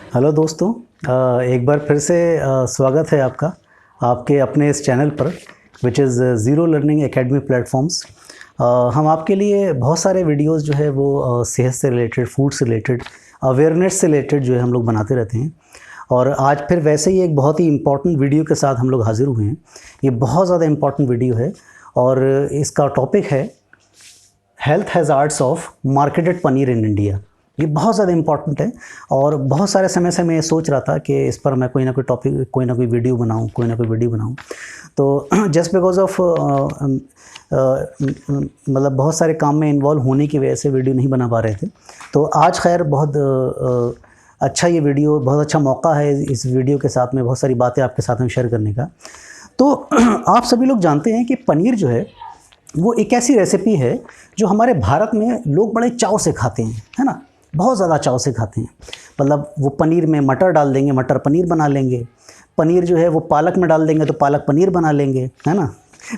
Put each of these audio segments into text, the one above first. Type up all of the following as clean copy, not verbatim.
Hello दोस्तों, एक बार फिर से स्वागत है आपका आपके अपने इस चैनल पर which is zero learning academy platforms. हम आपके लिए बहुत सारे वीडियोस जो है वो सेहत से रिलेटेड, फूड से रिलेटेड, अवेयरनेस से रिलेटेड जो है हम लोग बनाते रहते हैं। और आज फिर वैसे ही एक बहुत ही इम्पॉर्टेंट वीडियो के साथ हम लोग हाज़िर हुए हैं। ये बहुत ज़्यादा इम्पॉर्टेंट वीडियो है और इसका टॉपिक है health hazards of marketed paneer in India. ये बहुत ज़्यादा इम्पॉर्टेंट है और बहुत सारे समय से मैं सोच रहा था कि इस पर मैं कोई ना कोई टॉपिक, कोई ना कोई वीडियो बनाऊं। तो जस्ट बिकॉज ऑफ मतलब बहुत सारे काम में इन्वॉल्व होने की वजह से वीडियो नहीं बना पा रहे थे। तो आज खैर बहुत अच्छा ये वीडियो, बहुत अच्छा मौका है इस वीडियो के साथ में बहुत सारी बातें आपके साथ में शेयर करने का। तो आप सभी लोग जानते हैं कि पनीर जो है वो एक ऐसी रेसिपी है जो हमारे भारत में लोग बड़े चाव से खाते हैं, है ना। बहुत ज़्यादा चाव से खाते हैं। मतलब वो पनीर में मटर डाल देंगे, मटर पनीर बना लेंगे। पनीर जो है वो पालक में डाल देंगे तो पालक पनीर बना लेंगे, है ना।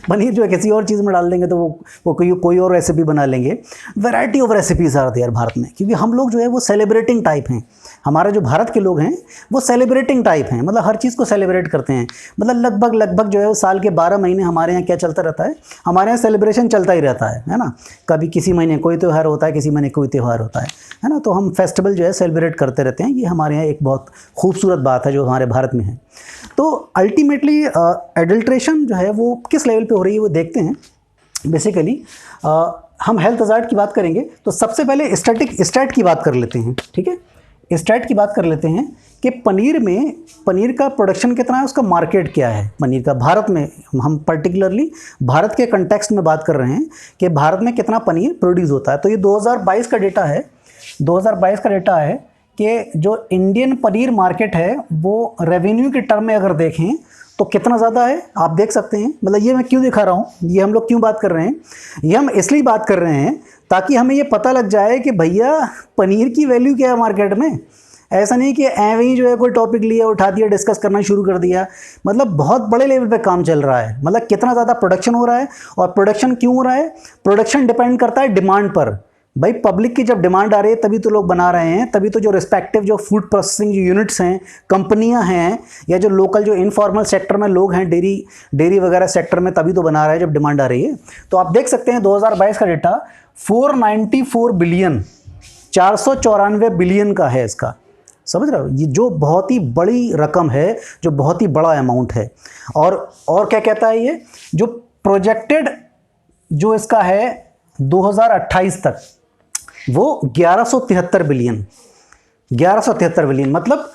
पनीर जो है किसी और चीज़ में डाल देंगे तो वो कोई और रेसिपी बना लेंगे। Variety of recipes are there Bharat में, क्योंकि हम लोग जो है वो सेलिब्रेटिंग टाइप हैं। हमारे जो भारत के लोग हैं वो सेलिब्रेटिंग टाइप हैं, मतलब हर चीज़ को सेलिब्रेट करते हैं। मतलब लगभग जो है वो साल के 12 महीने हमारे यहाँ क्या चलता रहता है, हमारे यहाँ सेलिब्रेशन चलता ही रहता है ना। कभी किसी महीने कोई त्यौहार होता है, किसी महीने कोई त्यौहार होता है ना। तो हम फेस्टिवल जो है सेलिब्रेट करते रहते हैं। ये हमारे यहाँ एक बहुत खूबसूरत बात है जो हमारे भारत में है। तो अल्टीमेटली एडल्ट्रेशन जो है वो किस लेवल पे हो रही है वो देखते हैं। बेसिकली हम हेल्थ हज़ार्ड की बात करेंगे तो सबसे पहले स्टैट की बात कर लेते हैं, ठीक है। स्टैट की बात कर लेते हैं कि पनीर का प्रोडक्शन कितना है, उसका मार्केट क्या है पनीर का भारत में। हम पर्टिकुलरली भारत के कंटेक्स्ट में बात कर रहे हैं कि भारत में कितना पनीर प्रोड्यूस होता है। तो ये 2022 का डेटा है। 2022 का डेटा है कि जो इंडियन पनीर मार्केट है वो रेवेन्यू के टर्म में अगर देखें तो कितना ज़्यादा है आप देख सकते हैं। मतलब ये मैं क्यों दिखा रहा हूँ, ये हम लोग क्यों बात कर रहे हैं, ये हम इसलिए बात कर रहे हैं ताकि हमें ये पता लग जाए कि भैया पनीर की वैल्यू क्या है मार्केट में। ऐसा नहीं कि ऐਵੇਂ ही जो है कोई टॉपिक लिया, उठा दिया, डिस्कस करना शुरू कर दिया। मतलब बहुत बड़े लेवल पे काम चल रहा है। मतलब कितना ज़्यादा प्रोडक्शन हो रहा है, और प्रोडक्शन क्यों हो रहा है, प्रोडक्शन डिपेंड करता है डिमांड पर। भाई पब्लिक की जब डिमांड आ रही है तभी तो लोग बना रहे हैं, तभी तो जो रिस्पेक्टिव जो फूड प्रोसेसिंग यूनिट्स हैं, कंपनियां हैं, या जो लोकल जो इनफॉर्मल सेक्टर में लोग हैं, डेयरी वगैरह सेक्टर में, तभी तो बना रहे हैं जब डिमांड आ रही है। तो आप देख सकते हैं 2022 का डेटा 494 बिलियन, 494 बिलियन का है इसका। समझ रहे हो, ये जो बहुत ही बड़ी रकम है, जो बहुत ही बड़ा अमाउंट है। और क्या कहता है ये, जो प्रोजेक्टेड जो इसका है 2028 तक वो 1173 बिलियन, 1173 बिलियन। मतलब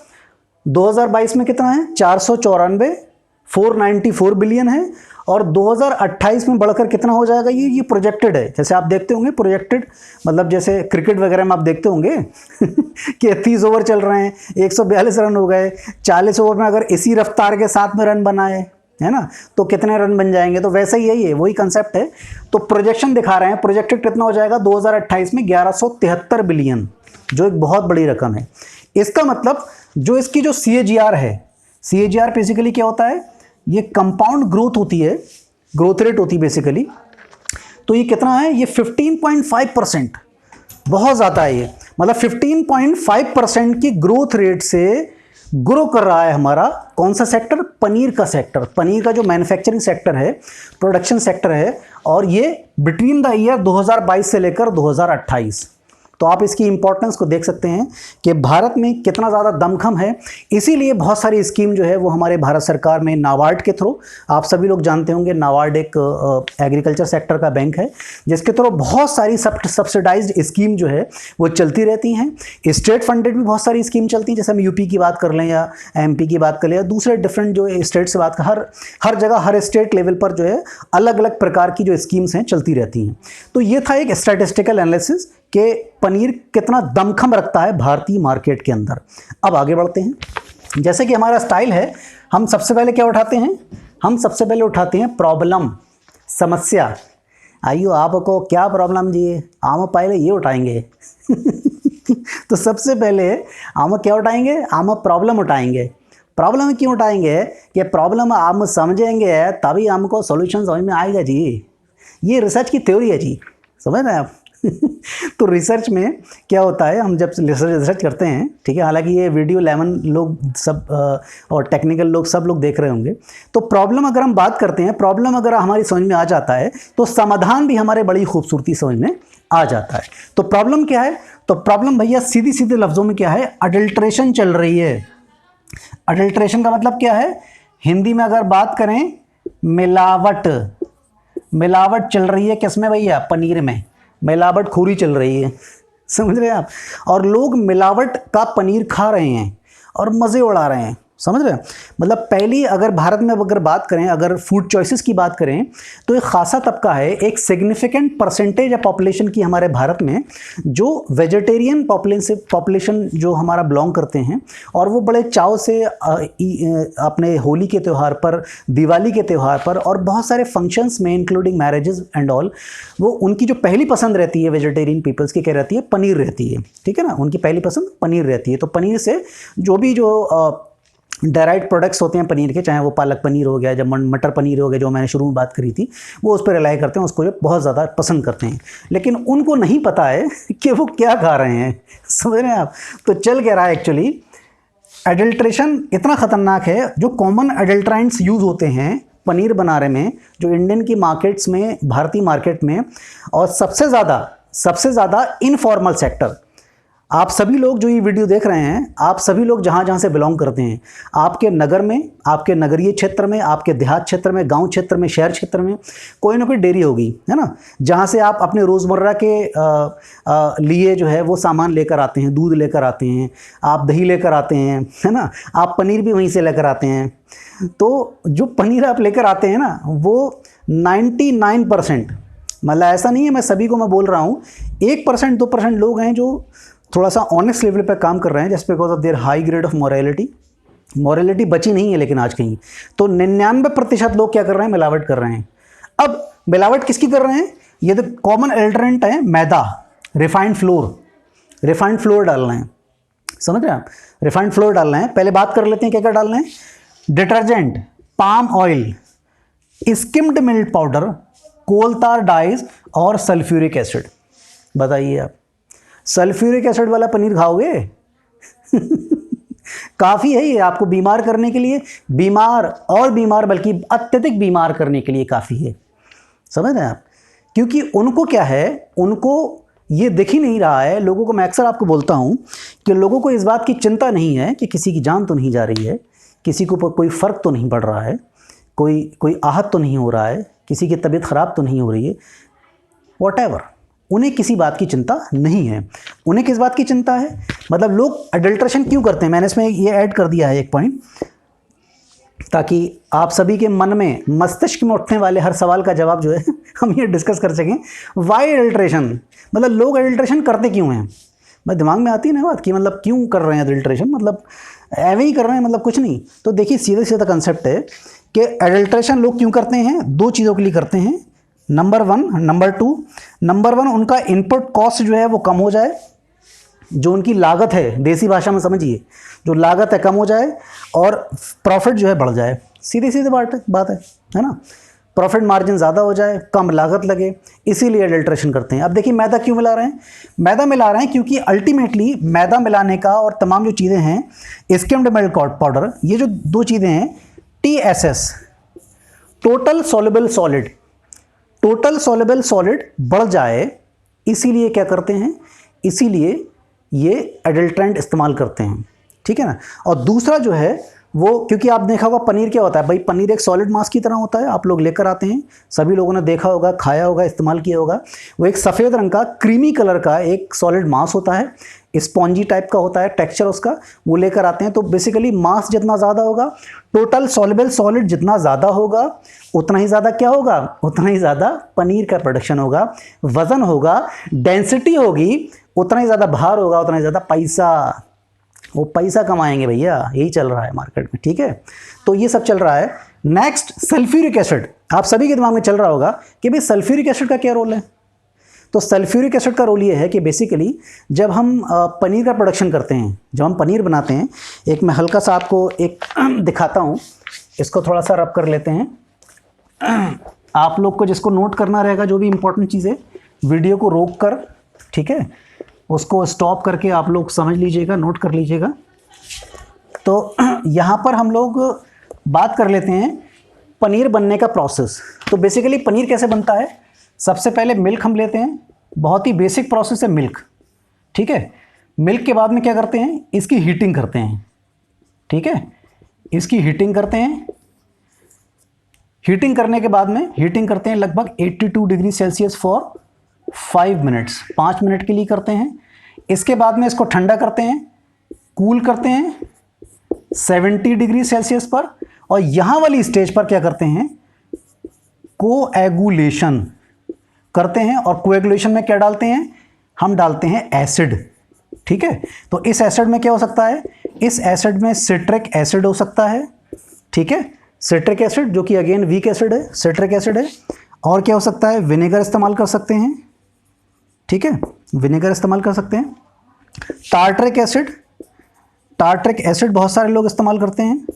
2022 में कितना है, 494, 494 बिलियन है। और 2028 में बढ़कर कितना हो जाएगा, ये प्रोजेक्टेड है। जैसे आप देखते होंगे प्रोजेक्टेड, मतलब जैसे क्रिकेट वगैरह में आप देखते होंगे कि 30 ओवर चल रहे हैं, 142 रन हो गए। 40 ओवर में अगर इसी रफ्तार के साथ में रन बनाए, है ना, तो कितने रन बन जाएंगे। तो वैसा ही है, वही कंसेप्ट है। तो प्रोजेक्शन दिखा रहे हैं, प्रोजेक्टेड कितना हो जाएगा 2028 में 1173 बिलियन, जो एक बहुत बड़ी रकम है। इसका मतलब जो इसकी जो CAGR है, CAGR बेसिकली क्या होता है, ये कंपाउंड ग्रोथ होती है, ग्रोथ रेट होती है बेसिकली। तो ये कितना है, ये 15.5%, बहुत ज़्यादा है ये। मतलब 15.5% की ग्रोथ रेट से ग्रो कर रहा है हमारा कौन सा सेक्टर, पनीर का सेक्टर, पनीर का जो मैन्युफैक्चरिंग सेक्टर है, प्रोडक्शन सेक्टर है। और ये बिटवीन द ईयर 2022 से लेकर 2028। तो आप इसकी इंपॉर्टेंस को देख सकते हैं कि भारत में कितना ज़्यादा दमखम है। इसीलिए बहुत सारी स्कीम जो है वो हमारे भारत सरकार में नाबार्ड के थ्रू, आप सभी लोग जानते होंगे नाबार्ड एक एग्रीकल्चर सेक्टर का बैंक है, जिसके थ्रू बहुत सारी सब्सिडाइज्ड स्कीम जो है वो चलती रहती हैं। स्टेट फंडेड भी बहुत सारी स्कीम चलती हैं, जैसे हम यूपी की बात कर लें या MP की बात कर लें या दूसरे डिफरेंट जो स्टेट से बात कर, हर जगह हर स्टेट लेवल पर जो है अलग अलग प्रकार की जो स्कीम्स हैं चलती रहती हैं। तो ये था एक स्टैटिस्टिकल एनालिसिस कि पनीर कितना दमखम रखता है भारतीय मार्केट के अंदर। अब आगे बढ़ते हैं। जैसे कि हमारा स्टाइल है, हम सबसे पहले क्या उठाते हैं, हम सबसे पहले उठाते हैं प्रॉब्लम, समस्या। आइयो आपको क्या प्रॉब्लम जी, हम पहले ये उठाएंगे तो सबसे पहले हम क्या उठाएंगे, हम प्रॉब्लम उठाएंगे। प्रॉब्लम क्यों उठाएंगे कि प्रॉब्लम हम समझेंगे तभी हमको सॉल्यूशन समझ में आएगा जी। ये रिसर्च की थ्योरी है जी, समझ रहे हैं आप तो रिसर्च में क्या होता है, हम जब रिसर्च करते हैं, ठीक है, हालांकि ये वीडियो 11 लोग सब और टेक्निकल लोग सब लोग देख रहे होंगे, तो प्रॉब्लम अगर हम बात करते हैं, प्रॉब्लम अगर हमारी समझ में आ जाता है तो समाधान भी हमारे बड़ी खूबसूरती समझ में आ जाता है। तो प्रॉब्लम क्या है? तो प्रॉब्लम भैया सीधी सीधे लफ्ज़ों में क्या है, अडल्ट्रेशन चल रही है। अडल्ट्रेशन का मतलब क्या है? हिंदी में अगर बात करें, मिलावट, मिलावट चल रही है किसमें भैया? पनीर में मिलावट खोरी चल रही है, समझ रहे हैं आप? और लोग मिलावट का पनीर खा रहे हैं और मज़े उड़ा रहे हैं, समझ रहे हैं? मतलब पहली अगर भारत में अगर बात करें, अगर फूड चॉइसेस की बात करें, तो एक खासा तबका है, एक सिग्निफिकेंट परसेंटेज है पॉपुलेशन की हमारे भारत में जो वेजिटेरियन पॉपुलेशन जो हमारा बिलोंग करते हैं, और वो बड़े चाव से अपने होली के त्यौहार पर, दिवाली के त्यौहार पर और बहुत सारे फंक्शंस में इंक्लूडिंग मैरिजेस एंड ऑल, वो उनकी जो पहली पसंद रहती है वेजिटेरियन पीपल्स की क्या रहती है? पनीर रहती है, ठीक है ना? उनकी पहली पसंद पनीर रहती है। तो पनीर से जो भी जो डायराइट प्रोडक्ट्स होते हैं पनीर के, चाहे वो पालक पनीर हो गया, जब मटर पनीर हो गया जो मैंने शुरू में बात करी थी, वो उस पर रिलाई करते हैं, उसको जो बहुत ज़्यादा पसंद करते हैं। लेकिन उनको नहीं पता है कि वो क्या खा रहे हैं, समझ रहे हैं आप? तो चल क्या रहा है एक्चुअली, एडल्ट्रेशन इतना ख़तरनाक है, जो कॉमन एडल्ट्राइंट्स यूज़ होते हैं पनीर बनाने में, जो इंडियन की मार्केट्स में, भारतीय मार्केट में, और सबसे ज़्यादा इनफॉर्मल सेक्टर, आप सभी लोग जो ये वीडियो देख रहे हैं, आप सभी लोग जहाँ जहाँ से बिलोंग करते हैं, आपके नगर में, आपके नगरीय क्षेत्र में, आपके देहात क्षेत्र में, गांव क्षेत्र में, शहर क्षेत्र में कोई ना कोई डेयरी होगी, है ना? जहाँ से आप अपने रोज़मर्रा के लिए जो है वो सामान लेकर आते हैं, दूध लेकर आते हैं, आप दही लेकर आते हैं, है ना? आप पनीर भी वहीं से लेकर आते हैं। तो जो पनीर आप लेकर आते हैं ना, वो 99%, मतलब ऐसा नहीं है मैं सभी को मैं बोल रहा हूँ, 1% 2% लोग हैं जो थोड़ा सा ऑनेस्ट लेवल पे काम कर रहे हैं, just because of their high grade of morality बची नहीं है लेकिन आज कहीं। तो 99% लोग क्या कर रहे हैं? मिलावट कर रहे हैं। अब मिलावट किसकी कर रहे हैं? ये तो कॉमन एल्टरेंट है, मैदा, रिफाइंड फ्लोर डाल रहे हैं, समझ रहे हैं आप? रिफाइंड फ्लोर डाल रहे हैं। पहले बात कर लेते हैं क्या क्या डाल रहे हैं। Detergent, palm oil, skimmed milk powder, कोलतार डाइज और सल्फ्यूरिक एसिड। बताइए आप, सल्फ्यूरिक एसिड वाला पनीर खाओगे? काफ़ी है ये आपको बीमार करने के लिए, बीमार बल्कि अत्यधिक बीमार करने के लिए काफ़ी है, समझ रहे हैं आप? क्योंकि उनको क्या है, उनको ये दिख ही नहीं रहा है। लोगों को मैं अक्सर आपको बोलता हूँ कि लोगों को इस बात की चिंता नहीं है कि किसी की जान तो नहीं जा रही है, किसी को कोई फ़र्क तो नहीं पड़ रहा है, कोई आहत तो नहीं हो रहा है, किसी की तबीयत ख़राब तो नहीं हो रही है, वॉटएवर। उन्हें किसी बात की चिंता नहीं है। उन्हें किस बात की चिंता है? मतलब लोग अडल्ट्रेशन क्यों करते हैं, मैंने इसमें ये ऐड कर दिया है एक पॉइंट, ताकि आप सभी के मन में, मस्तिष्क में उठने वाले हर सवाल का जवाब जो है हम ये डिस्कस कर सकें। वाई अडल्ट्रेशन, मतलब लोग अडल्ट्रेशन करते क्यों हैं? मैं दिमाग में आती है ना बात कि मतलब क्यों कर रहे हैं अडल्ट्रेशन, मतलब एवं ही कर रहे हैं, मतलब कुछ नहीं। तो देखिए सीधा सीधा कंसेप्ट है कि एडल्ट्रेशन लोग क्यों करते हैं? 2 चीज़ों के लिए करते हैं, नंबर 1 उनका इनपुट कॉस्ट जो है वो कम हो जाए, जो उनकी लागत है, देसी भाषा में समझिए, जो लागत है कम हो जाए और प्रॉफिट जो है बढ़ जाए। सीधी बात है ना? प्रॉफिट मार्जिन ज़्यादा हो जाए, कम लागत लगे, इसीलिए अडल्ट्रेशन करते हैं। अब देखिए मैदा क्यों मिला रहे हैं? मैदा मिला रहे हैं क्योंकि अल्टीमेटली मैदा मिलाने का और तमाम जो चीज़ें हैं, स्किम्ड मिल्क पाउडर, ये जो 2 चीज़ें हैं, TSS, टोटल सॉल्युबल सॉलिड बढ़ जाए, इसीलिए क्या करते हैं? इसीलिए ये एडल्ट्रेंट इस्तेमाल करते हैं, ठीक है ना? और दूसरा जो है वो, क्योंकि आप देखा होगा पनीर क्या होता है भाई, पनीर एक सॉलिड मास की तरह होता है, आप लोग लेकर आते हैं, सभी लोगों ने देखा होगा, खाया होगा, इस्तेमाल किया होगा। वो एक सफ़ेद रंग का क्रीमी कलर का एक सॉलिड मास होता है, स्पॉन्जी टाइप का होता है टेक्सचर उसका, वो लेकर आते हैं। तो बेसिकली मास जितना ज़्यादा होगा, टोटल सॉल्युबल सॉलिड जितना ज़्यादा होगा, उतना ही ज़्यादा क्या होगा? उतना ही ज़्यादा पनीर का प्रोडक्शन होगा, वज़न होगा, डेंसिटी होगी, उतना ही ज़्यादा भार होगा, उतना ही ज़्यादा पैसा, वो पैसा कमाएंगे भैया। यही चल रहा है मार्केट में, ठीक है? तो ये सब चल रहा है। Next, sulphuric acid. आप सभी के दिमाग में चल रहा होगा कि भाई सल्फ्यूरिक एसिड का क्या रोल है? तो सल्फ्यूरिक एसिड का रोल ये है कि बेसिकली जब हम पनीर का प्रोडक्शन करते हैं, जब हम पनीर बनाते हैं, एक मैं हल्का सा आपको एक दिखाता हूँ, इसको थोड़ा सा रब कर लेते हैं। आप लोग को जिसको नोट करना रहेगा, जो भी इंपॉर्टेंट चीज़ें, वीडियो को रोक कर ठीक है, उसको स्टॉप करके आप लोग समझ लीजिएगा, नोट कर लीजिएगा। तो यहाँ पर हम लोग बात कर लेते हैं पनीर बनने का प्रोसेस। तो बेसिकली पनीर कैसे बनता है, सबसे पहले मिल्क हम लेते हैं, बहुत ही बेसिक प्रोसेस है मिल्क, ठीक है। मिल्क के बाद में क्या करते हैं, इसकी हीटिंग करते हैं, ठीक है, इसकी हीटिंग करते हैं। हीटिंग करने के बाद में हीटिंग करते हैं लगभग 82 degree Celsius for 5 minutes, 5 minute के लिए करते हैं। इसके बाद में इसको ठंडा करते हैं, कूल करते हैं 70 डिग्री सेल्सियस पर, और यहाँ वाली स्टेज पर क्या करते हैं, कोएगुलेशन करते हैं। और कोएगुलेशन में क्या डालते हैं, हम डालते हैं एसिड, ठीक है। तो इस एसिड में क्या हो सकता है, इस एसिड में सिट्रिक एसिड हो सकता है, ठीक है, सिट्रिक एसिड जो कि अगेन वीक एसिड है, सिट्रिक एसिड है। और क्या हो सकता है, विनेगर इस्तेमाल कर सकते हैं, ठीक है, विनेगर इस्तेमाल कर सकते हैं। टार्ट्रिक एसिड, टार्ट्रिक एसिड बहुत सारे लोग इस्तेमाल करते हैं,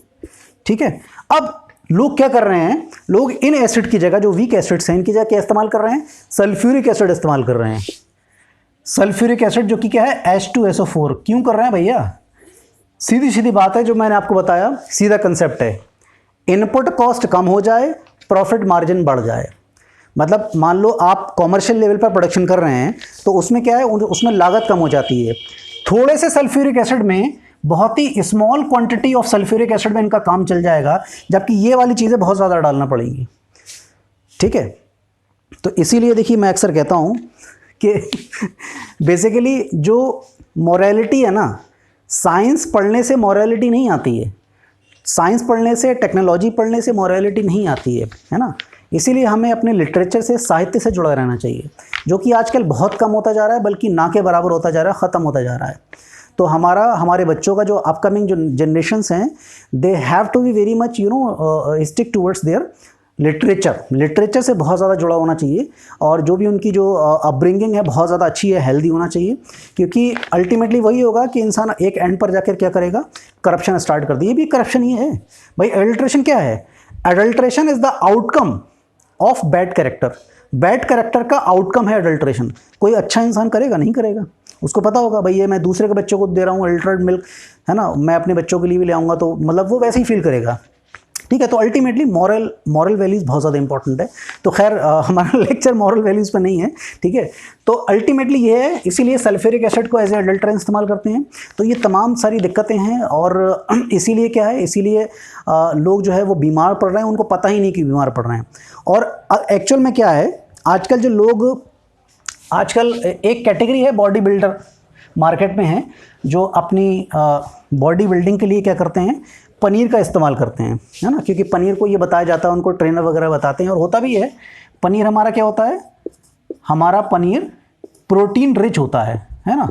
ठीक है। अब लोग क्या कर रहे हैं, लोग इन एसिड की जगह, जो वीक एसिड्स हैं, इनकी जगह क्या इस्तेमाल कर रहे हैं, सल्फ्यूरिक एसिड इस्तेमाल कर रहे हैं। सल्फ्यूरिक एसिड जो कि क्या है, H2SO4। क्यों कर रहे हैं भैया, सीधी सीधी बात है, जो मैंने आपको बताया, सीधा कंसेप्ट है, इनपुट कॉस्ट कम हो जाए, प्रॉफिट मार्जिन बढ़ जाए। मतलब मान लो आप कॉमर्शियल लेवल पर प्रोडक्शन कर रहे हैं, तो उसमें क्या है, उसमें लागत कम हो जाती है। थोड़े से सल्फ्यूरिक एसिड में, बहुत ही small quantity of sulphuric acid में इनका काम चल जाएगा, जबकि ये वाली चीज़ें बहुत ज़्यादा डालना पड़ेंगी, ठीक है। तो इसीलिए देखिए मैं अक्सर कहता हूँ कि बेसिकली जो मोरालिटी है ना, साइंस पढ़ने से मोरालिटी नहीं आती है, साइंस पढ़ने से, टेक्नोलॉजी पढ़ने से मोरालिटी नहीं आती है ना। इसीलिए हमें अपने लिटरेचर से, साहित्य से जुड़ा रहना चाहिए, जो कि आजकल बहुत कम होता जा रहा है, बल्कि ना के बराबर होता जा रहा है, ख़त्म होता जा रहा है। तो हमारे बच्चों का जो अपकमिंग जो जनरेशन्स हैं, they have to be very much stick towards their literature से बहुत ज़्यादा जुड़ा होना चाहिए। और जो भी उनकी जो अपब्रिंगिंग है बहुत ज़्यादा अच्छी है, हेल्दी होना चाहिए, क्योंकि अल्टीमेटली वही होगा कि इंसान एक एंड पर जाकर क्या करेगा, करप्शन स्टार्ट कर दी। ये भी करप्शन ही है भाई। एडल्ट्रेशन क्या है, adulteration is the outcome of bad character. Bad character का आउटकम है एडल्ट्रेशन। कोई अच्छा इंसान करेगा, नहीं करेगा, उसको पता होगा भाई ये मैं दूसरे के बच्चों को दे रहा हूँ अल्ट्रेड मिल्क, है ना, मैं अपने बच्चों के लिए भी ले आऊँगा, तो मतलब वो वैसे ही फील करेगा, ठीक है। तो अल्टीमेटली मॉरल वैल्यूज़ बहुत ज़्यादा इंपॉर्टेंट है। तो खैर हमारा लेक्चर मॉरल वैल्यूज़ पर नहीं है, ठीक है। तो अल्टीमेटली ये है, इसीलिए सल्फ्यूरिक एसिड को एज ए अडल्ट्रेंट इस्तेमाल करते हैं। तो ये तमाम सारी दिक्कतें हैं, और इसीलिए क्या है, इसीलिए लोग जो है वो बीमार पड़ रहे हैं, उनको पता ही नहीं कि बीमार पड़ रहे हैं। और एक्चुअल में क्या है, आजकल जो लोग, आजकल एक कैटेगरी है बॉडी बिल्डर मार्केट में है, जो अपनी बॉडी बिल्डिंग के लिए क्या करते हैं, पनीर का इस्तेमाल करते हैं, है ना। क्योंकि पनीर को ये बताया जाता है, उनको ट्रेनर वगैरह बताते हैं, और होता भी है। पनीर हमारा क्या होता है, हमारा पनीर प्रोटीन रिच होता है ना,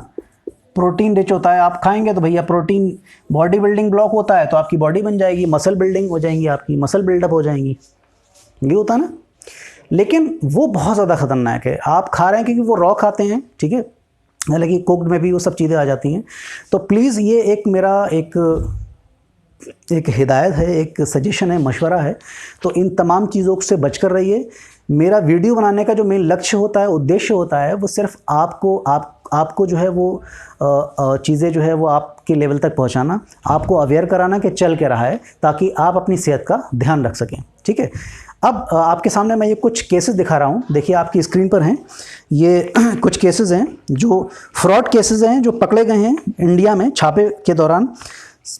प्रोटीन रिच होता है। आप खाएंगे तो भैया प्रोटीन, बॉडी बिल्डिंग ब्लॉक होता है, तो आपकी बॉडी बन जाएगी, मसल बिल्डिंग हो जाएंगी, आपकी मसल बिल्डअप हो जाएंगी, ये होता है ना। लेकिन वो बहुत ज़्यादा ख़तरनाक है। आप खा रहे हैं क्योंकि वो रॉ खाते हैं, ठीक है, हालांकि कुक्ड में भी वो सब चीज़ें आ जाती हैं। तो प्लीज़ ये एक मेरा एक हिदायत है, एक सजेशन है, मशवरा है। तो इन तमाम चीज़ों से बचकर रहिए। मेरा वीडियो बनाने का जो मेन लक्ष्य होता है, उद्देश्य होता है, वो सिर्फ आपको जो है वो चीज़ें जो है वो आपके लेवल तक पहुंचाना, आपको अवेयर कराना कि चल क्या रहा है, ताकि आप अपनी सेहत का ध्यान रख सकें, ठीक है। अब आपके सामने मैं ये कुछ केसेस दिखा रहा हूँ, देखिए आपकी स्क्रीन पर हैं। ये कुछ केसेस हैं जो फ्रॉड केसेस हैं, जो पकड़े गए हैं इंडिया में छापे के दौरान।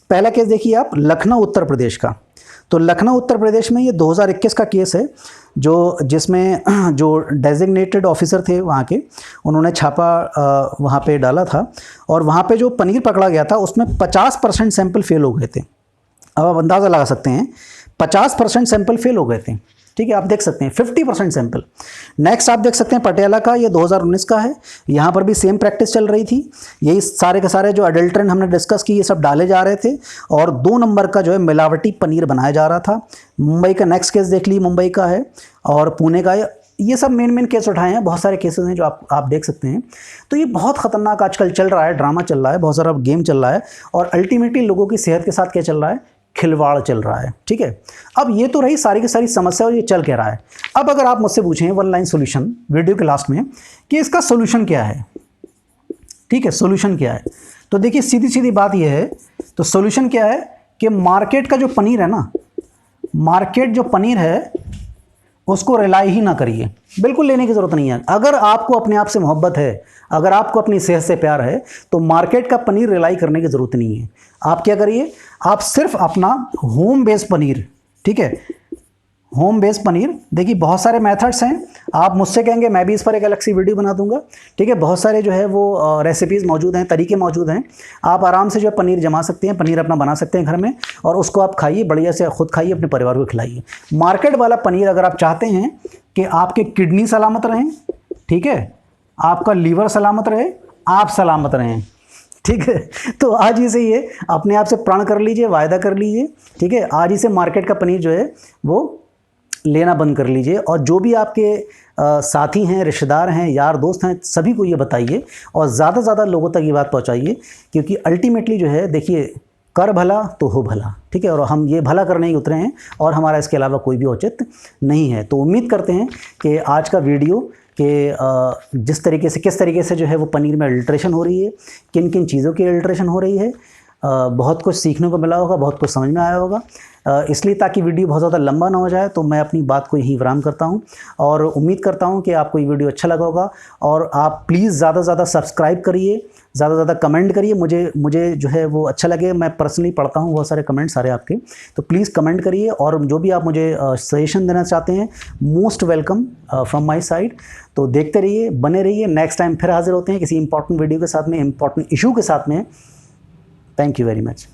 पहला केस देखिए आप, लखनऊ उत्तर प्रदेश का। तो लखनऊ उत्तर प्रदेश में ये 2021 का केस है, जिसमें जो डेजिग्नेटेड ऑफिसर थे वहाँ के, उन्होंने छापा वहाँ पे डाला था, और वहाँ पे जो पनीर पकड़ा गया था उसमें 50% सैंपल फेल हो गए थे। अब आप अंदाज़ा लगा सकते हैं, 50% सैंपल फेल हो गए थे, ठीक है। आप देख सकते हैं 50% सैंपल। नेक्स्ट आप देख सकते हैं पटियाला का, ये 2019 का है। यहाँ पर भी सेम प्रैक्टिस चल रही थी। यही सारे के सारे जो अडल्ट्रेंट हमने डिस्कस की, ये सब डाले जा रहे थे, और 2 नंबर का जो है मिलावटी पनीर बनाया जा रहा था। मुंबई का नेक्स्ट केस देख लीजिए, मुंबई का है, और पुणे का। ये सब मेन केस उठाए हैं, बहुत सारे केसेस हैं जो आप देख सकते हैं। तो ये बहुत ख़तरनाक आजकल चल रहा है, ड्रामा चल रहा है, बहुत सारा गेम चल रहा है, और अल्टीमेटली लोगों की सेहत के साथ क्या चल रहा है, खिलवाड़ चल रहा है, ठीक है। अब ये तो रही सारी की सारी समस्या, और ये चल क्या रहा है। अब अगर आप मुझसे पूछें वन लाइन सोल्यूशन वीडियो के लास्ट में कि इसका सोल्यूशन क्या है, ठीक है, सोल्यूशन क्या है? तो देखिए सीधी सीधी बात यह है, तो सोल्यूशन क्या है कि मार्केट का जो पनीर है ना, मार्केट जो पनीर है उसको रिलाई ही ना करिए, बिल्कुल लेने की ज़रूरत नहीं है। अगर आपको अपने आप से मोहब्बत है, अगर आपको अपनी सेहत से प्यार है, तो मार्केट का पनीर रिलाई करने की ज़रूरत नहीं है। आप क्या करिए, आप सिर्फ अपना होम बेस्ड पनीर, ठीक है, होम बेस्ड पनीर, देखिए बहुत सारे मेथड्स हैं, आप मुझसे कहेंगे मैं भी इस पर एक अलग सी वीडियो बना दूंगा, ठीक है। बहुत सारे जो है वो रेसिपीज़ मौजूद हैं, तरीके मौजूद हैं, आप आराम से जो है पनीर जमा सकते हैं, पनीर अपना बना सकते हैं घर में, और उसको आप खाइए, बढ़िया से खुद खाइए, अपने परिवार को खिलाइए। मार्केट वाला पनीर अगर आप चाहते हैं कि आपके किडनी सलामत रहें, ठीक है, आपका लीवर सलामत रहे, आप सलामत रहें, ठीक है, तो आज ही से ये अपने आप से प्रण कर लीजिए, वायदा कर लीजिए, ठीक है, आज ही से मार्केट का पनीर जो है वो लेना बंद कर लीजिए। और जो भी आपके साथी हैं, रिश्तेदार हैं, यार दोस्त हैं, सभी को ये बताइए और ज़्यादा से ज़्यादा लोगों तक ये बात पहुंचाइए, क्योंकि अल्टीमेटली जो है देखिए, कर भला तो हो भला, ठीक है, और हम ये भला करने ही उतरे हैं और हमारा इसके अलावा कोई भी औचित्य नहीं है। तो उम्मीद करते हैं कि आज का वीडियो कि जिस तरीके से, किस तरीके से जो है वो पनीर में अल्ट्रेशन हो रही है, किन किन चीज़ों की अल्ट्रेशन हो रही है, बहुत कुछ सीखने को मिला होगा, बहुत कुछ समझ में आया होगा। इसलिए ताकि वीडियो बहुत ज़्यादा लंबा ना हो जाए, तो मैं अपनी बात को यहीं विराम करता हूं और उम्मीद करता हूं कि आपको ये वीडियो अच्छा लगा होगा। और आप प्लीज़ ज़्यादा से ज़्यादा सब्सक्राइब करिए, ज़्यादा से ज़्यादा कमेंट करिए, मुझे जो है वो अच्छा लगे। मैं पर्सनली पढ़ता हूँ बहुत सारे कमेंट सारे आपके, तो प्लीज़ कमेंट करिए, और जो भी आप मुझे सजेशन देना चाहते हैं, most welcome from my side. तो देखते रहिए, बने रहिए, नेक्स्ट टाइम फिर हाजिर होते हैं किसी इंपॉर्टेंट वीडियो के साथ में, इंपॉर्टेंट इशू के साथ में। Thank you very much.